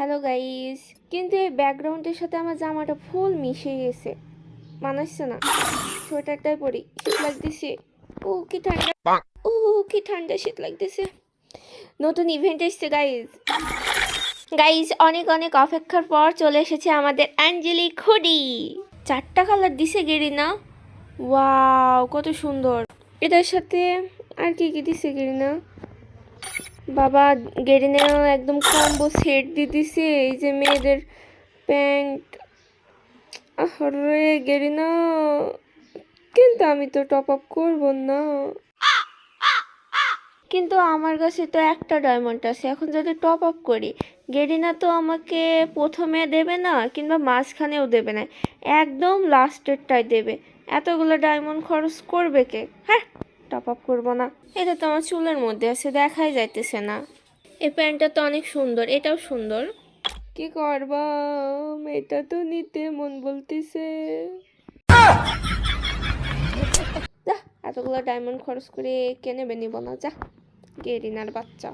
Hello guys, কিন্তু এই ব্যাকগ্রাউন্ডের সাথে আমার জামাটা ফুল মিশে গেছে, মানাচ্ছে না। সোয়েটারটাই পরি, শীত লাগতেছে। ও কি ঠান্ডা, ও কি ঠান্ডা, শীত লাগতেছে। নতুন ইভেন্ট এসছে গাইস। গাইস অনেক অনেক অপেক্ষার পর চলে এসেছে আমাদের অ্যাঞ্জেলিক হুডি। 4টা কালার দিছে গেরিনা। ওয়াও কত সুন্দর। এটার সাথে আর কি কি দিছে গেরিনা? বাবা, গেরিনা একদম কম্বো সেট দিয়ে দিছে। এই যে মেয়েদের প্যান্ট। আরে গেরিনা, কিন্তু আমি তো টপ আপ করবো না। কিন্তু আমার কাছে তো একটা ডায়মন্ড আছে, এখন যদি টপ আপ করি গেরিনা তো আমাকে প্রথমে দেবে না, কিংবা মাঝখানেও দেবে না, একদম লাস্টেরটাই দেবে। এতগুলো ডায়মন্ড খরচ করবে কে? হ্যাঁ, টপ আপ করবো না। এটা তো আমার চুলের মধ্যে আছে, দেখাই যাইতেছে না। এই প্যান্টটা তো অনেক সুন্দর, এটাও সুন্দর। কি করবা, এটা তো নিতে মন বলতেছে। যা, এতগুলো ডায়মন্ড খরচ করে কেনে নিব না, যা গেরিনার বাচ্চা।